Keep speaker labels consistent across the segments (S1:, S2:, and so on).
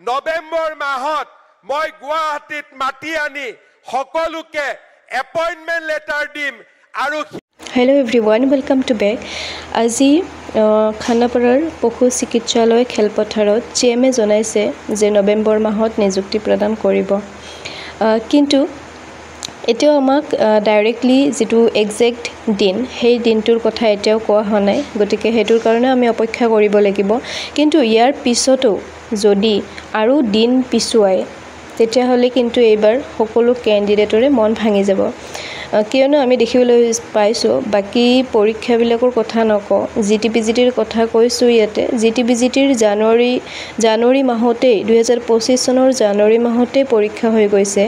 S1: নৱেম্বৰ মাহত মই গুৱাহাটীত মাতি আনি সকলোকে এপইণ্টমেণ্ট লেটাৰ দিম আৰু
S2: hello' everyone welcome to back আজি খানাপাৰাৰ পশু চিকিৎসালয় খেলপথাৰত GMA জনাইছে যে নৱেম্বৰ মাহত নিযুক্তি প্ৰদান কৰিব কিন্তু এতিয়াও আমাক ডাইৰেক্টলি যেটো এক্সাক্ট দিন সেই দিনটোৰ কথা এতিয়াও কোৱা হোৱা নাই গতিকে হেতুৰ কাৰণে আমি অপেক্ষা কৰিব লাগিব কিন্তু ইয়াৰ পিছতো যদি আৰু দিন পিছুৱাই তেতিয়াহ'লে কিন্তু এইবাৰ সকলো ক্যান্ডিডেটৰে মন ভাঙি যাব কিয়নো আমি দেখিবলৈ পাইছো বাকি পৰীক্ষাবিলাকৰ কথা নকওঁ জিটিপিজিটিৰ কথা কৈছো ইয়াতে জিটিপিজিটিৰ জানুৱাৰী মাহতে 2025 চনৰ জানুৱাৰী মাহতে পৰীক্ষা হৈ গৈছে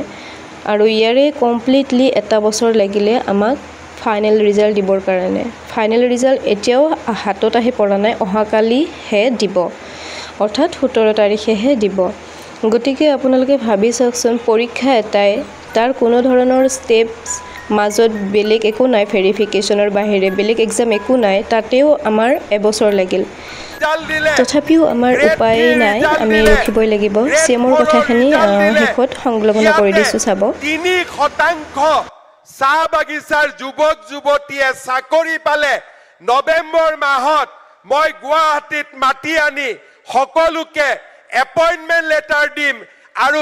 S2: আৰু ইয়াৰে কমপ্লিটলি এটা বছৰ লাগিলে আমাক ফাইনেল ৰিজাল্ট দিবৰ কাৰণে ফাইনেল ৰিজাল্ট এতিয়াও হাতত আহি পৰা নাই অহাকালি হে দিব অৰ্থাৎ 17 তাৰিখেহে দিব গতিকে আপোনালোকে ভাবি চাওকচোন পৰীক্ষা এটাই তাৰ কোনো ধৰণৰ ষ্টেপছ মাজত বেলেগ একো নাই ভেৰিফিকেশনৰ বাহিৰে বেলেগ এক্সাম একো নাই তাতেও আমাৰ এবছৰ লাগিল তথাপিও আমাৰ উপায় নাই আমি ৰখিবই লাগিব সিএমৰ কথাখিনি হেকত সংলগ্ন কৰি দিছো চাব
S1: 3% চাহ বাগিচাৰ যুৱক যুৱতীয়ে চাকৰি পালে নৱেম্বৰ মাহত মই গুৱাহাটীত মাতি আনি সকলোকে এপইণ্টমেণ্ট লেটাৰ দিম আৰু